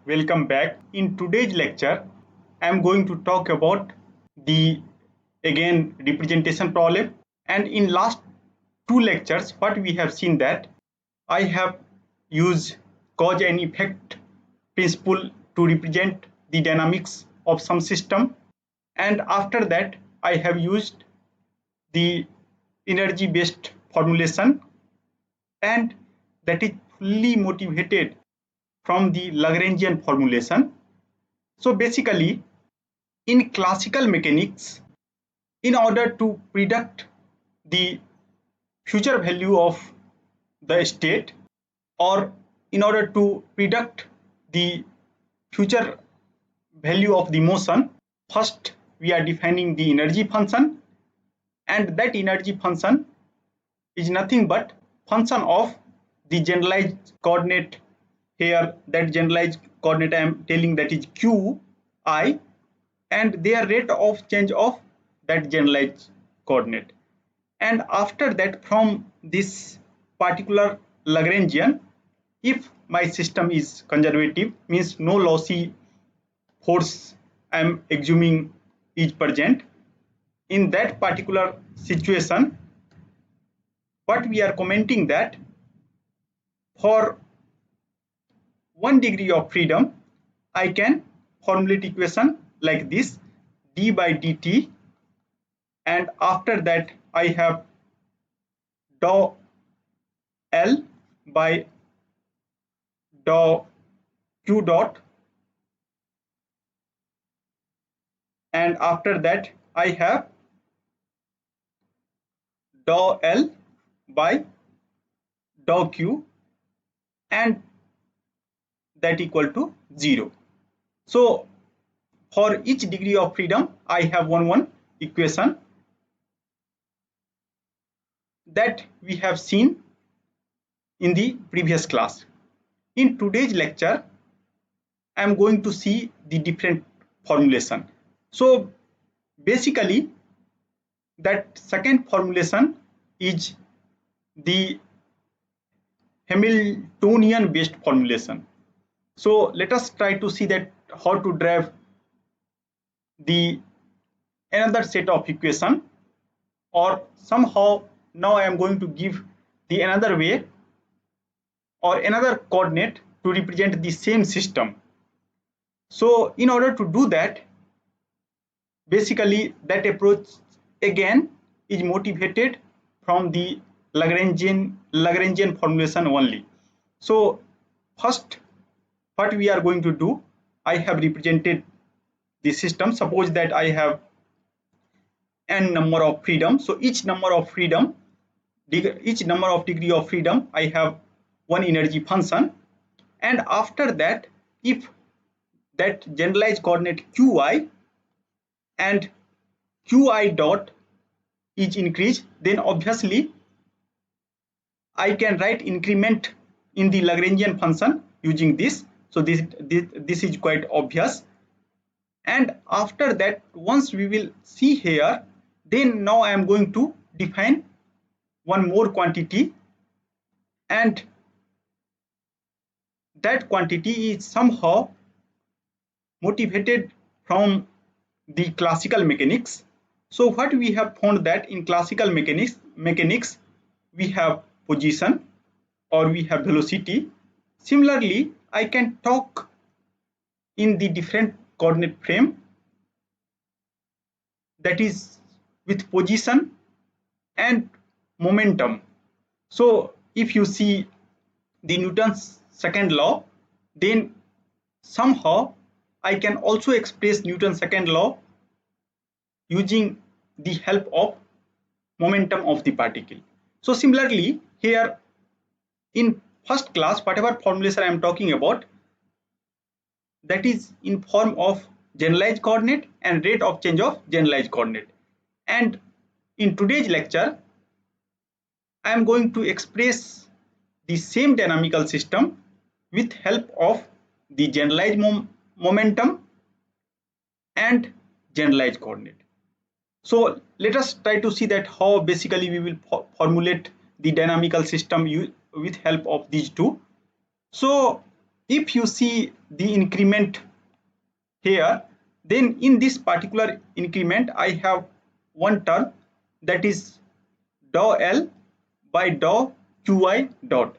Welcome back. In today's lecture, I am going to talk about the again representation problem. And in last two lectures, what we have seen that I have used cause and effect principle to represent the dynamics of some system. And after that, I have used the energy based formulation, and that is fully motivated from the Lagrangian formulation. So basically, in classical mechanics, in order to predict the future value of the state, or in order to predict the future value of the motion, first we are defining the energy function, and that energy function is nothing but function of the generalized coordinate. Here that generalized coordinate I am telling, that is qi, and their rate of change of that generalized coordinate. And after that, from this particular Lagrangian, if my system is conservative, means no lossy force I am assuming is present, in that particular situation, what we are commenting that for 1 degree of freedom, I can formulate equation like this: d by dt, and after that I have dou L by dou Q dot, and after that I have dou L by dou Q, and that equal to 0. So for each degree of freedom, I have one equation that we have seen in the previous class. In today's lecture, I am going to see the different formulation. So basically, that second formulation is the Hamiltonian based formulation. So let us try to see that how to derive the another set of equation, or somehow now I am going to give the another way or another coordinate to represent the same system. So in order to do that, basically that approach again is motivated from the Lagrangian formulation only. So first, what we are going to do, I have represented the system. Suppose that I have n number of freedom. So each number of degree of freedom, I have one energy function, and after that, if that generalized coordinate qi and qi dot is increased, then obviously I can write increment in the Lagrangian function using this. So this is quite obvious. And after that, once we will see here, then now I am going to define one more quantity, and that quantity is somehow motivated from the classical mechanics. So what we have found that in classical mechanics we have position or we have velocity. Similarly, I can talk in the different coordinate frame, that is with position and momentum. So if you see the Newton's second law, then somehow I can also express Newton's second law using the help of momentum of the particle. So similarly, here in first class, whatever formulation I am talking about, that is in form of generalized coordinate and rate of change of generalized coordinate. And in today's lecture, I am going to express the same dynamical system with help of the generalized momentum and generalized coordinate. So let us try to see that how basically we will formulate the dynamical system with help of these two. So if you see the increment here, then in this particular increment I have one term, that is dou L by dou Qi dot.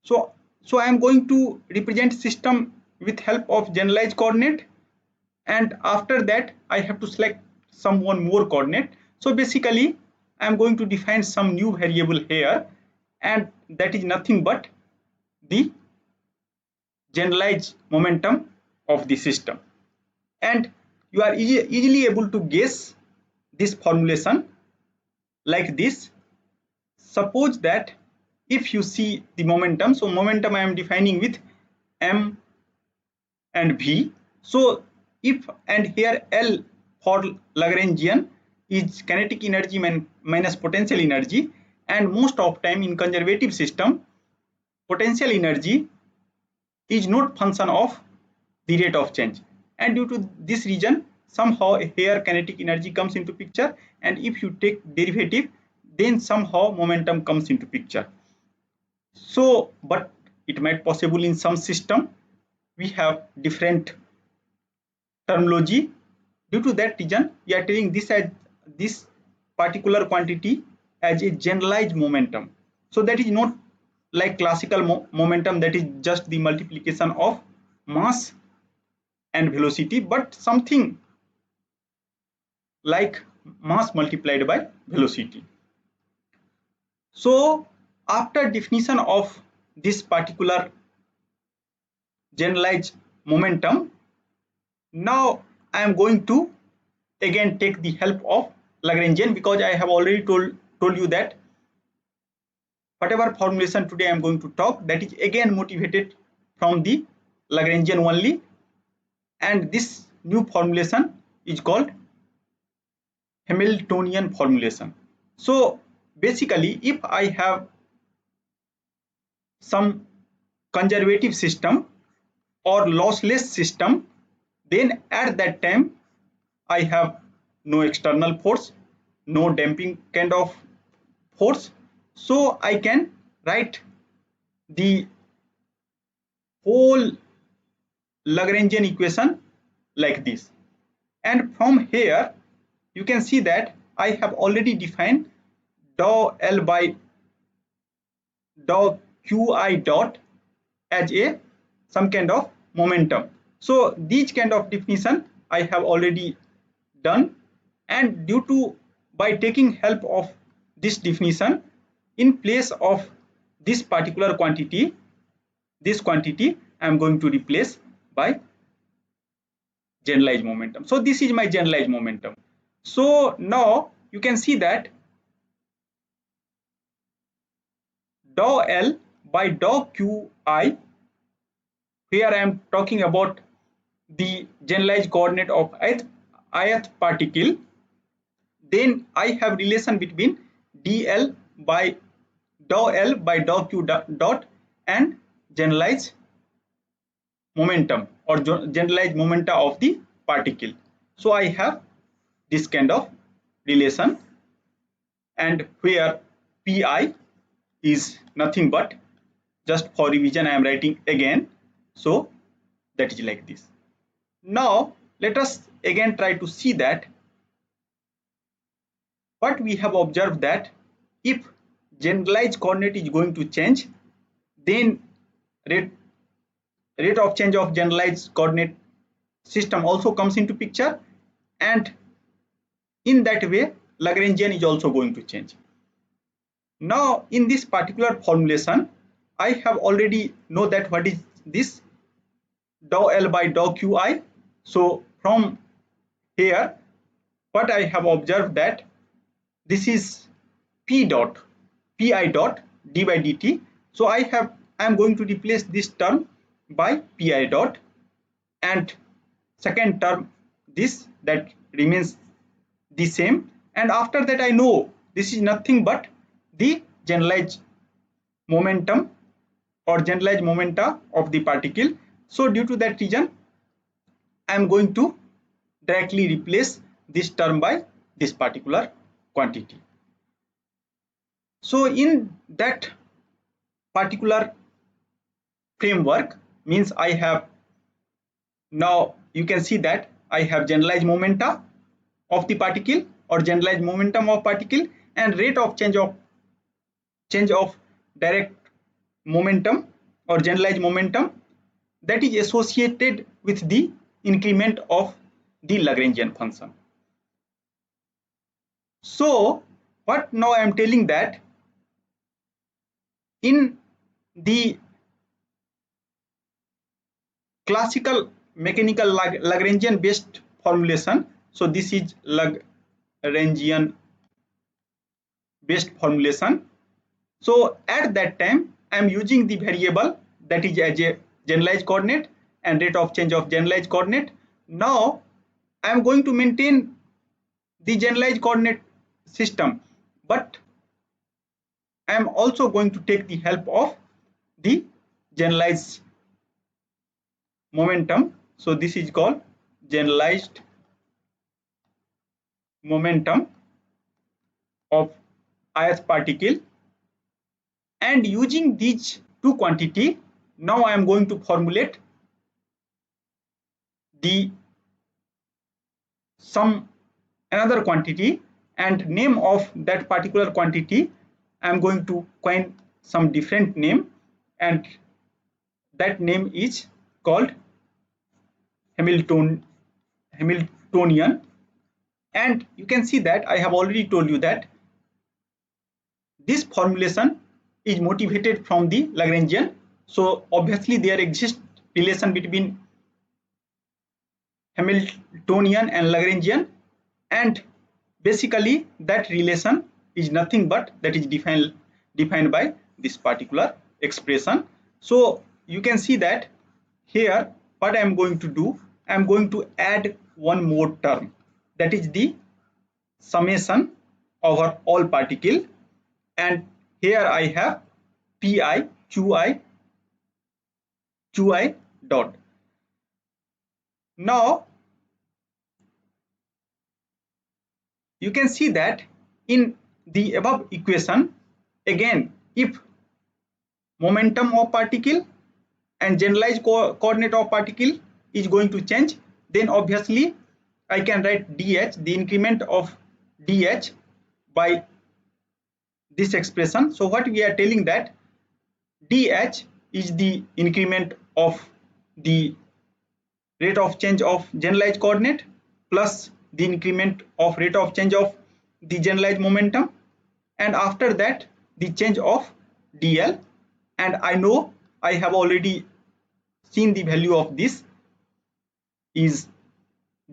So I am going to represent system with help of generalized coordinate, and after that I have to select some one more coordinate. So basically I am going to define some new variable here, and that is nothing but the generalized momentum of the system. And you are easily able to guess this formulation like this. Suppose that if you see the momentum, so momentum I am defining with m and v. So if, and here L for Lagrangian is kinetic energy minus potential energy, and most of time in conservative system potential energy is not function of the rate of change, and due to this reason somehow here kinetic energy comes into picture, and if you take derivative then somehow momentum comes into picture. So but it might possible in some system we have different terminology. Due to that reason we are telling this as this particular quantity as a generalized momentum. So that is not like classical momentum, that is just the multiplication of mass and velocity, but something like mass multiplied by velocity. So after definition of this particular generalized momentum, now I am going to again take the help of Lagrangian, because I have already told you that whatever formulation today I am going to talk, that is again motivated from the Lagrangian only, and this new formulation is called Hamiltonian formulation. So basically if I have some conservative system or lossless system, then at that time I have no external force, no damping kind of force, so I can write the whole Lagrangian equation like this. And from here you can see that I have already defined dou L by dou Qi dot as a some kind of momentum. So these kind of definition I have already done, and due to by taking help of this definition, in place of this particular quantity, this quantity I am going to replace by generalized momentum. So this is my generalized momentum. So now you can see that dou L by dou Qi, here I am talking about the generalized coordinate of ith particle, then I have relation between dl by dou L by dou Q dot and generalized momentum or generalized momenta of the particle. So I have this kind of relation, and where pi is nothing but, just for revision I am writing again, so that is like this. Now let us again try to see that what we have observed, that if generalized coordinate is going to change, then rate of change of generalized coordinate system also comes into picture, and in that way Lagrangian is also going to change. Now in this particular formulation I have already know that what is this dou L by dou Qi. So from here what I have observed, that this is pi dot d by dt. So I am going to replace this term by pi dot, and second term this that remains the same, and after that I know this is nothing but the generalized momentum or generalized momenta of the particle. So due to that reason I am going to directly replace this term by this particular quantity. So in that particular framework means I have, now you can see that I have generalized momenta of the particle or generalized momentum of particle and rate of change of direct momentum or generalized momentum that is associated with the increment of the Lagrangian function. So what now I am telling that in the classical mechanical Lagrangian based formulation, so this is Lagrangian based formulation. So at that time I am using the variable that is as a generalized coordinate and rate of change of generalized coordinate. Now I am going to maintain the generalized coordinate system, but I am also going to take the help of the generalized momentum. So this is called generalized momentum of ith particle, and using these two quantity, now I am going to formulate the some another quantity, and name of that particular quantity I am going to coin some different name, and that name is called Hamiltonian. And you can see that I have already told you that this formulation is motivated from the Lagrangian. So obviously there exists relation between Hamiltonian and Lagrangian, and basically that relation is nothing but that is defined by this particular expression. So you can see that here what I am going to do, I am going to add one more term, that is the summation over all particle, and here I have pi qi dot. Now you can see that in the above equation, again if momentum of particle and generalized coordinate of particle is going to change, then obviously I can write dh, the increment of dh, by this expression. So what we are telling that dh is the increment of the rate of change of generalized coordinate plus the increment of rate of change of the generalized momentum, and after that the change of dl, and I know I have already seen the value of this is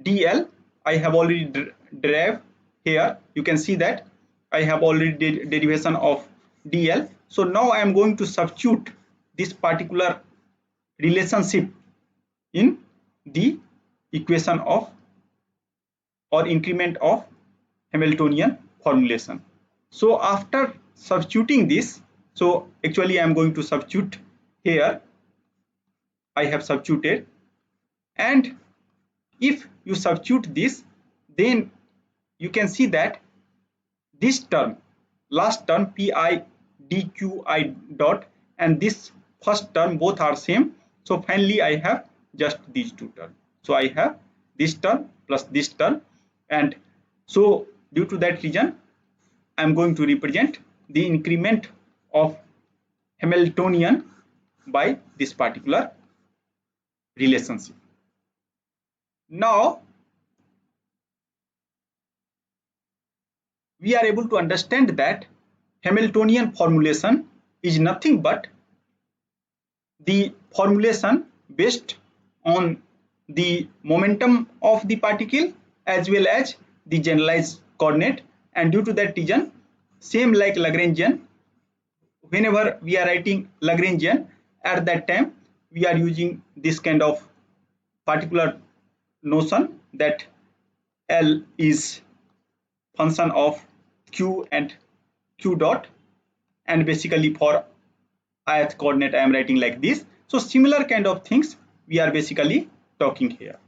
dl. I have already derived here. You can see that I have already derivation of dl. So now I am going to substitute this particular relationship in the equation of or increment of Hamiltonian formulation. So after substituting this, so actually I am going to substitute here. I have substituted, and if you substitute this, then you can see that this term, last term pi dqi dot, and this first term both are same. So finally I have just these two terms. So I have this term plus this term, and so due to that reason I am going to represent the increment of Hamiltonian by this particular relationship. Now we are able to understand that Hamiltonian formulation is nothing but the formulation based on the momentum of the particle as well as the generalized coordinate, and due to that reason, same like Lagrangian, whenever we are writing Lagrangian, at that time we are using this kind of particular notion that L is function of q and q dot, and basically for ith coordinate I am writing like this. So similar kind of things we are basically talking here.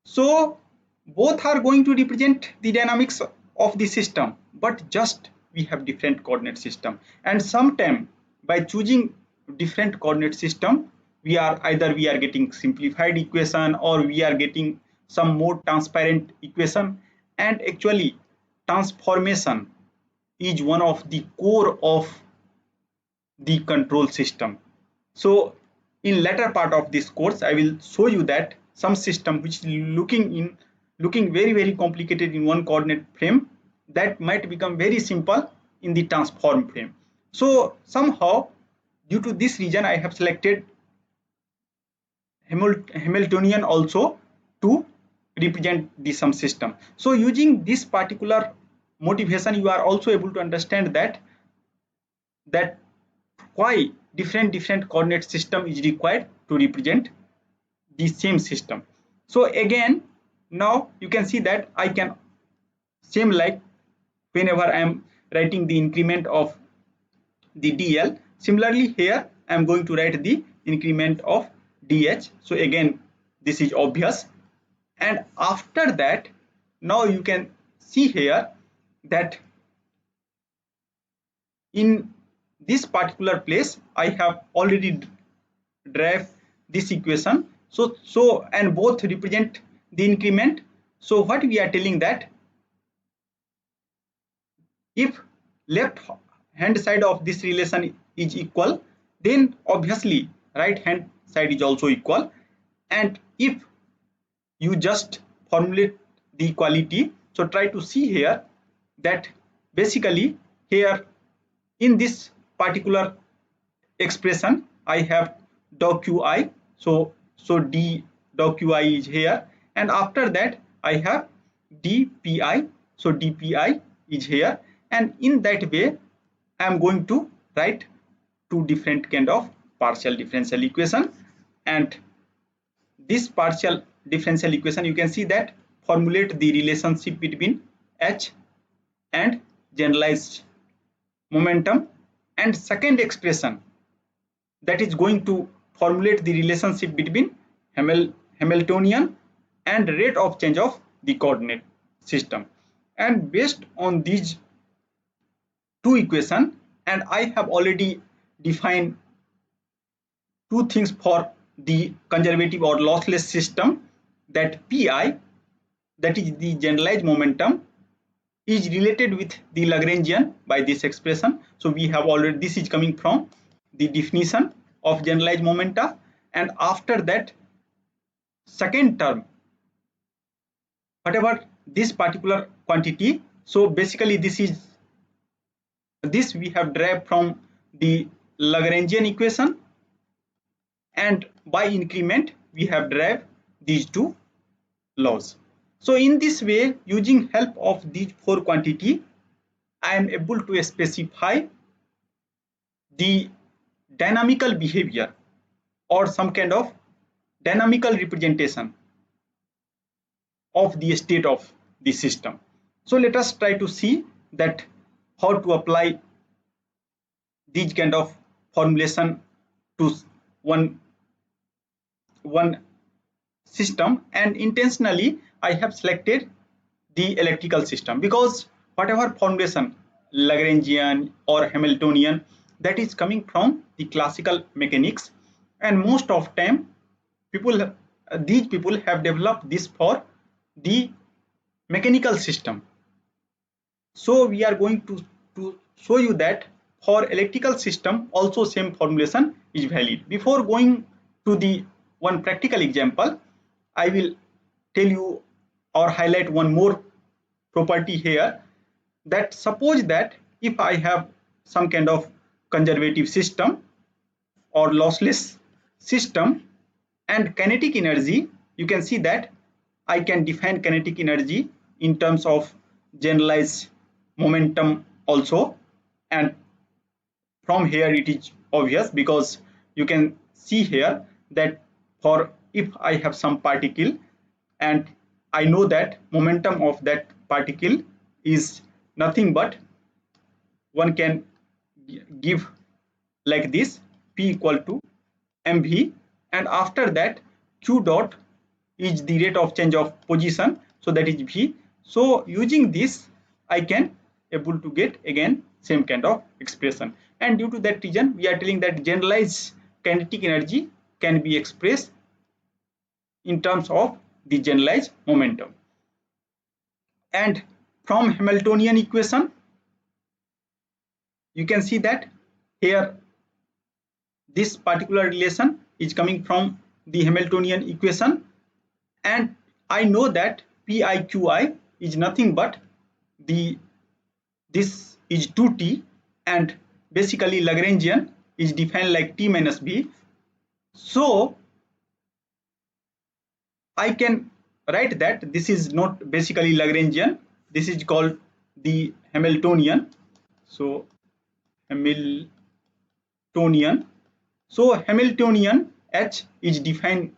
So both are going to represent the dynamics of the system, but just we have different coordinate system, and sometime by choosing different coordinate system, we are getting simplified equation or we are getting some more transparent equation. And actually transformation is one of the core of the control system. So in later part of this course I will show you that some system which is looking very complicated in one coordinate frame, that might become very simple in the transform frame. So somehow due to this reason I have selected Hamiltonian also to represent the sum system. So using this particular motivation you are also able to understand that why different coordinate system is required to represent the same system. So again now you can see that I can same like whenever I am writing the increment of the DL, similarly here I am going to write the increment of DH. So again this is obvious, and after that now you can see here that in this particular place I have already derived this equation. So and both represent the increment. So what we are telling that if left hand side of this relation is equal, then obviously right hand side is also equal. And if you just formulate the equality, so try to see here that basically here in this particular expression I have dou qi, so d dou qi is here, and after that I have dpi, so dpi is here, and in that way I am going to write two different kind of partial differential equation. And this partial differential equation you can see that formulate the relationship between h and generalized momentum, and second expression that is going to formulate the relationship between Hamiltonian and rate of change of the coordinate system. And based on these two equations, and I have already defined two things for the conservative or lossless system, that pi, that is the generalized momentum, is related with the Lagrangian by this expression. So we have already, this is coming from the definition of generalized momenta, and after that second term whatever this particular quantity, so basically this we have derived from the Lagrangian equation, and by increment we have derived these two laws. So in this way, using help of these four quantity, I am able to specify the dynamical behavior or some kind of dynamical representation of the state of the system. So let us try to see that how to apply these kind of formulation to one system. And intentionally I have selected the electrical system because whatever formulation Lagrangian or Hamiltonian, that is coming from the classical mechanics, and most of time these people have developed this for the mechanical system. So we are going to show you that for electrical system also same formulation is valid. Before going to the one practical example, I will tell you or highlight one more property here, that suppose that if I have some kind of conservative system or lossless system and kinetic energy, you can see that I can define kinetic energy in terms of generalized momentum also, and from here it is obvious because you can see here that for if I have some particle and I know that momentum of that particle is nothing but one can give like this, P equal to mv, and after that q dot is the rate of change of position, so that is v. So using this I can able to get again same kind of expression. And due to that reason, we are telling that generalized kinetic energy can be expressed in terms of the generalized momentum. And from Hamiltonian equation, you can see that here this particular relation is coming from the Hamiltonian equation, and I know that PIQI is nothing but this is 2t, and basically Lagrangian is defined like t minus b. So I can write that this is not basically Lagrangian, this is called the Hamiltonian. So Hamiltonian. So Hamiltonian H is defined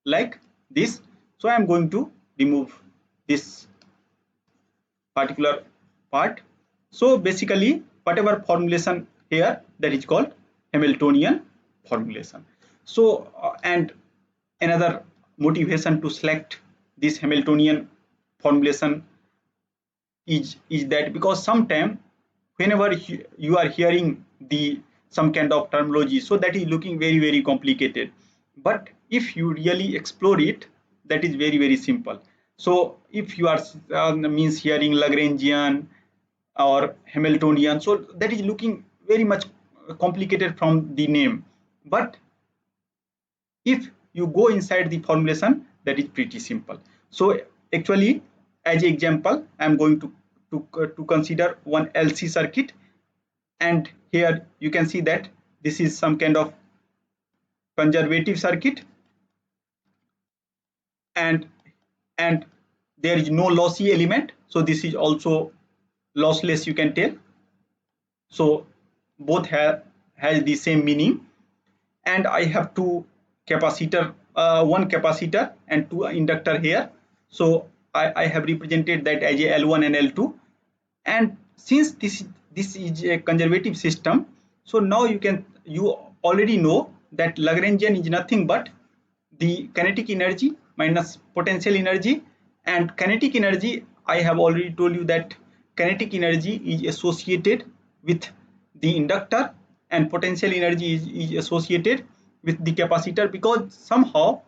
like this. So I am going to remove this particular part. So basically whatever formulation here, that is called Hamiltonian formulation. So and another motivation to select this Hamiltonian formulation is that because sometimes whenever you are hearing the some kind of terminology, so that is looking very complicated, but if you really explore it, that is very simple. So if you are means hearing Lagrangian or Hamiltonian, so that is looking very much complicated from the name, but if you go inside the formulation, that is pretty simple. So actually, as an example, I am going to consider one LC circuit, and here you can see that this is some kind of conservative circuit, and there is no lossy element, so this is also lossless, you can tell. So both has the same meaning, and I have two capacitor, one capacitor and two inductor here. So I have represented that as a L1 and L2, and since this is a conservative system, so now you already know that Lagrangian is nothing but the kinetic energy minus potential energy, and kinetic energy, I have already told you that kinetic energy is associated with the inductor and potential energy is associated with the capacitor, because somehow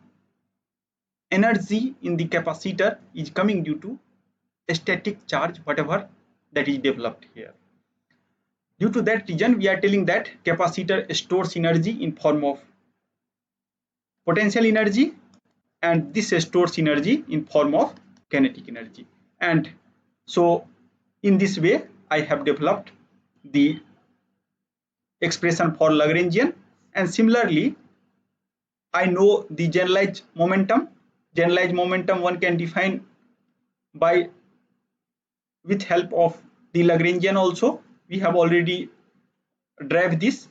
energy in the capacitor is coming due to static charge whatever that is developed here. Due to that reason, we are telling that capacitor stores energy in form of potential energy, and this stores energy in form of kinetic energy. And so in this way I have developed the expression for Lagrangian, and similarly I know the generalized momentum. Generalized momentum one can define by with help of the Lagrangian also. We have already derived this,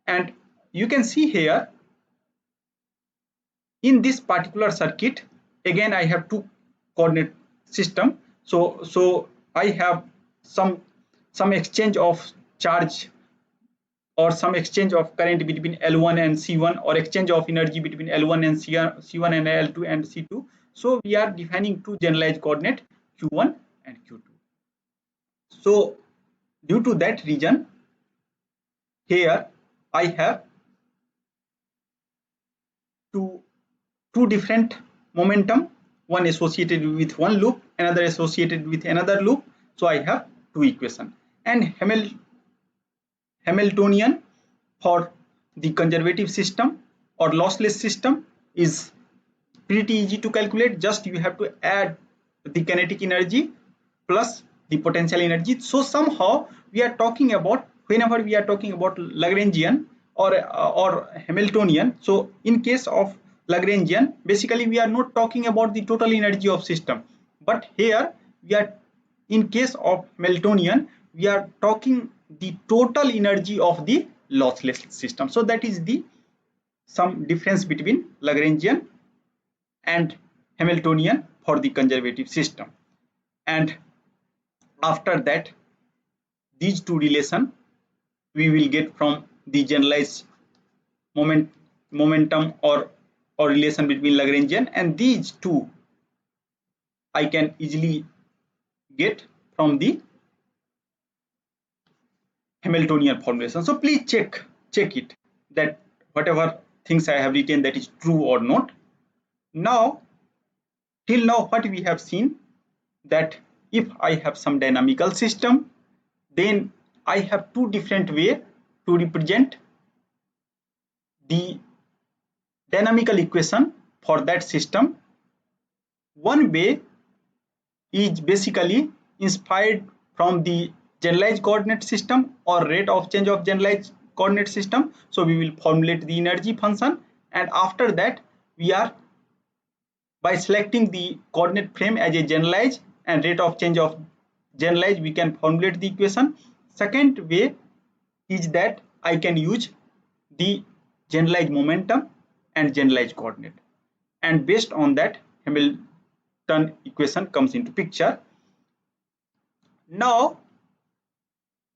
and you can see here in this particular circuit again I have two coordinate system. So I have some exchange of charge or some exchange of current between L1 and C1, or exchange of energy between L1 and C1 and L2 and C2. So we are defining two generalized coordinate Q1 and Q2. So due to that reason, here I have two different momentum, one associated with one loop, another associated with another loop. So I have two equations, and Hamiltonian for the conservative system or lossless system is pretty easy to calculate. Just you have to add the kinetic energy plus the potential energy. So somehow we are talking about, whenever we are talking about Lagrangian or Hamiltonian, so in case of Lagrangian, basically we are not talking about the total energy of system, but here we are, in case of Hamiltonian, we are talking the total energy of the lossless system. So that is the some difference between Lagrangian and Hamiltonian for the conservative system. And after that, these two relation we will get from the generalized momentum or relation between Lagrangian, and these two I can easily get from the Hamiltonian formulation. So please check it that whatever things I have written, that is true or not. Now, till now what we have seen, that if I have some dynamical system, then I have two different ways to represent the dynamical equation for that system. One way is basically inspired from the generalized coordinate system or rate of change of generalized coordinate system. So we will formulate the energy function, and after that we are, by selecting the coordinate frame as a generalized and rate of change of generalized, we can formulate the equation. Second way is that I can use the generalized momentum and generalized coordinate, and based on that Hamilton equation comes into picture. Now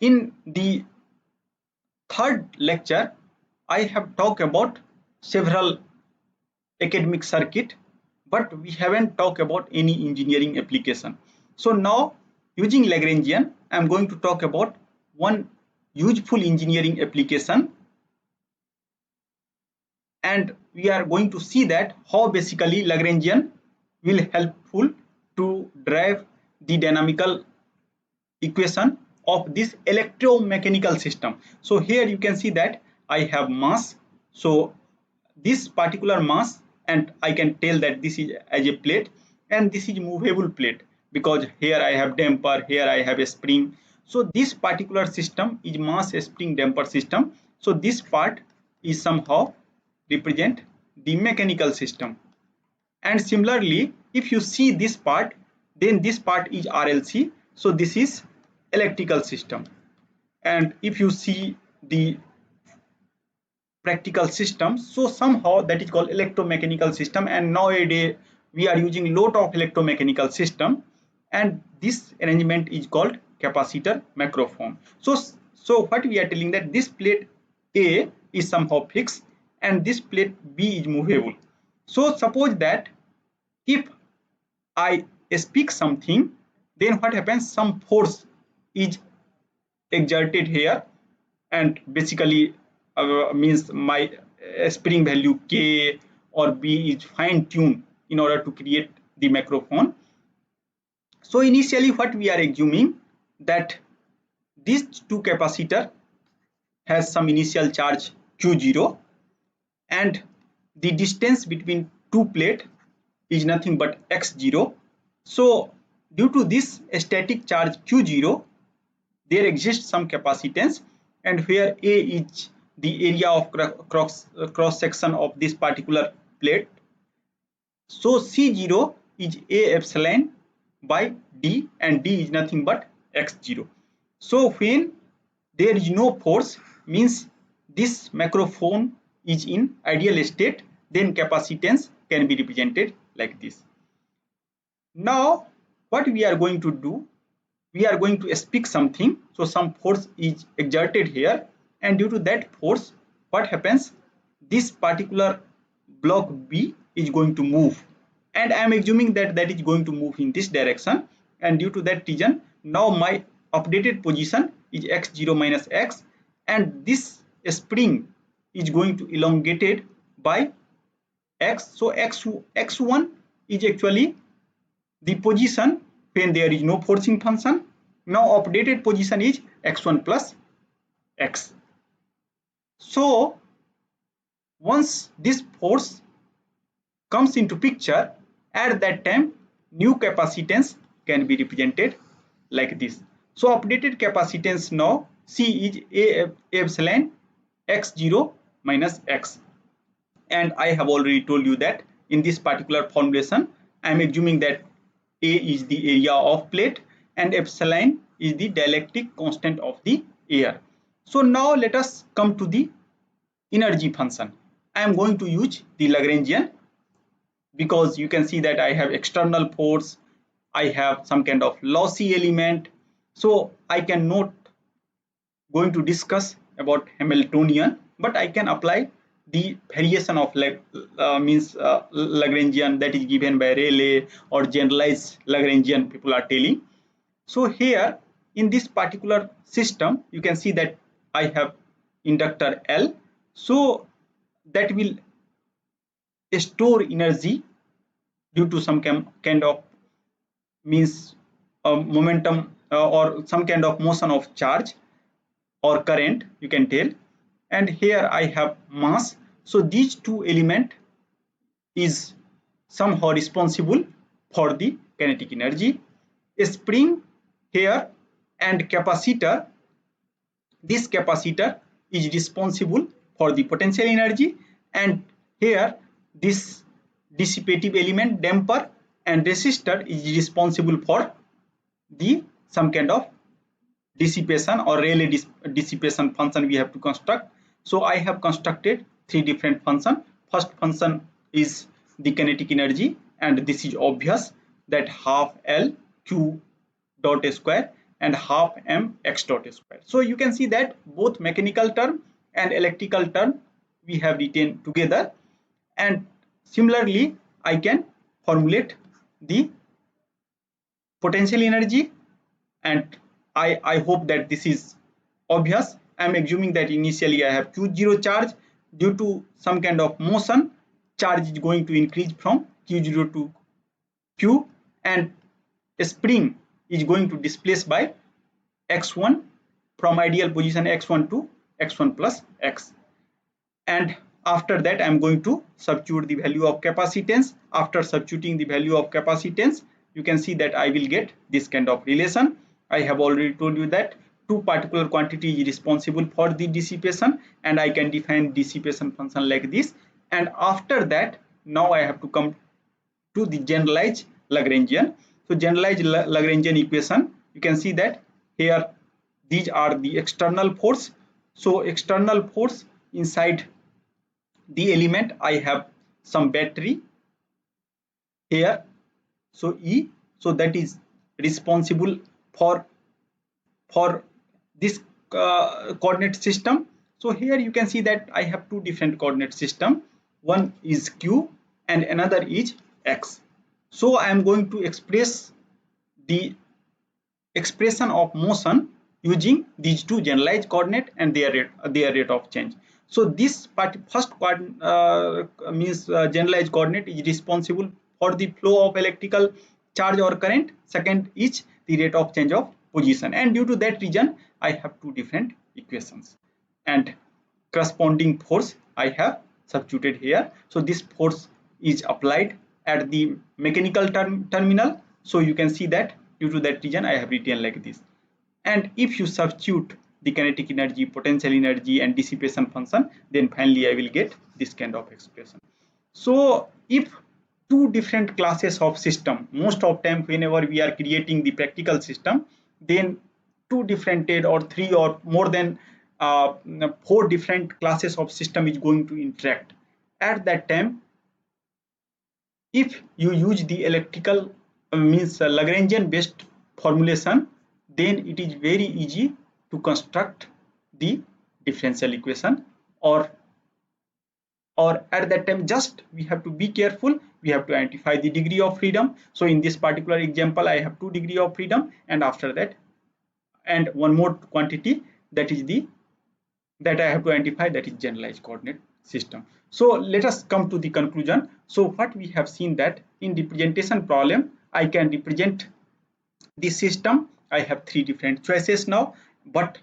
in the third lecture I have talked about several academic circuit, but we haven't talked about any engineering application. So now, using Lagrangian, I am going to talk about one useful engineering application, and we are going to see that how basically Lagrangian will helpful to derive the dynamical equation of this electromechanical system. So here you can see that I have mass. So this particular mass, and I can tell that this is as a plate and this is movable plate, because here I have damper, here I have a spring. So this particular system is mass spring damper system. So this part is somehow represent the mechanical system. And similarly, if you see this part, then this part is RLC. So this is electrical system. And if you see the practical system, so somehow that is called electromechanical system. And nowadays we are using lot of electromechanical system, and this arrangement is called capacitor macrophone. So what we are telling, that this plate A is somehow fixed and this plate B is movable. So suppose that if I speak something, then what happens, some force is exerted here, and basically means my spring value K or B is fine tuned in order to create the macrophone. So initially what we are assuming, that these two capacitor has some initial charge Q0, and the distance between two plate is nothing but x0. So due to this static charge Q0, there exists some capacitance, and where A is the area of cross section of this particular plate. So C0 is A epsilon by D, and D is nothing but x0. So when there is no force, means this macrophone is in ideal state, then capacitance can be represented like this. Now what we are going to do, we are going to speak something. So some force is exerted here, and due to that force, what happens, this particular block B is going to move, and I am assuming that that is going to move in this direction, and due to that reason, now my updated position is x0 minus x, and this spring is going to elongated by x. So x1 is actually the position when there is no forcing function. Now updated position is x1 plus x. So once this force comes into picture, at that time new capacitance can be represented like this. So updated capacitance now C is A epsilon x0 minus x, and I have already told you that in this particular formulation I am assuming that A is the area of plate and epsilon is the dielectric constant of the air. So now let us come to the energy function. I am going to use the Lagrangian, because you can see that I have external force, I have some kind of lossy element. So I can not going to discuss about Hamiltonian, but I can apply the variation of Lagrangian that is given by Rayleigh, or generalized Lagrangian people are telling. So here in this particular system, you can see that I have inductor L, so that will store energy due to some kind of means momentum or some kind of motion of charge or current, you can tell. And here I have mass, so these two elements is somehow responsible for the kinetic energy. A spring here and capacitor, this capacitor is responsible for the potential energy, and here this dissipative element damper and resistor is responsible for the some kind of dissipation or Rayleigh dissipation function we have to construct. So I have constructed three different functions. First function is the kinetic energy, and this is obvious that half L Q dot square and half M X dot square. So you can see that both mechanical term and electrical term we have written together, and similarly I can formulate the potential energy, and I hope that this is obvious. I am assuming that initially I have Q0 charge. Due to some kind of motion, charge is going to increase from Q0 to Q, and a spring is going to displace by x1 from ideal position x1 to x1 plus x. And after that I am going to substitute the value of capacitance. After substituting the value of capacitance, you can see that I will get this kind of relation. I have already told you that two particular quantity is responsible for the dissipation, and I can define dissipation function like this. And after that, now I have to come to the generalized Lagrangian. So generalized Lagrangian equation, you can see that here these are the external force. So external force inside the element, I have some battery here, so E, so that is responsible for this coordinate system. So here you can see that I have two different coordinate system, one is Q and another is X. So I am going to express the expression of motion using these two generalized coordinate and their rate of change. So this first means generalized coordinate is responsible for the flow of electrical charge or current. Second is the rate of change of position, and due to that reason I have two different equations, and corresponding force I have substituted here. So this force is applied at the mechanical terminal. So you can see that due to that reason I have written like this. And if you substitute the kinetic energy, potential energy and dissipation function, then finally I will get this kind of expression. So if two different classes of system, most of time whenever we are creating the practical system, then two different or three or more than four different classes of system is going to interact. At that time, if you use the electrical means Lagrangian based formulation, then it is very easy to construct the differential equation, or at that time just we have to be careful, we have to identify the degree of freedom. So in this particular example I have 2 degree of freedom, and after that and one more quantity that is that I have to identify, that is generalized coordinate system. So let us come to the conclusion. So what we have seen that in representation problem I can represent this system. I have three different choices now, but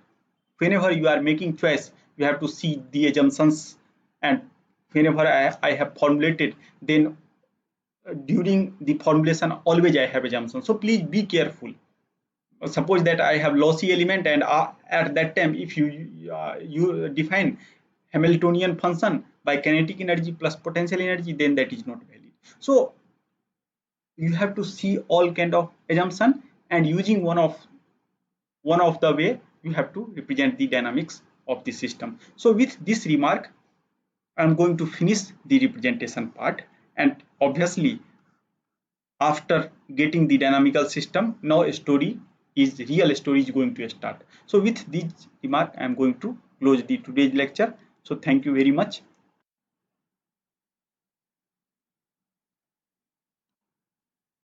whenever you are making choice you have to see the assumptions, and whenever I have formulated, then during the formulation always I have assumptions. So please be careful. Suppose that I have lossy element, and at that time if you define Hamiltonian function by kinetic energy plus potential energy, then that is not valid. So you have to see all kind of assumption, and using one of the way you have to represent the dynamics of the system. So with this remark I am going to finish the representation part, and obviously after getting the dynamical system, now real story is going to start. So with this remark I am going to close the today's lecture. So thank you very much.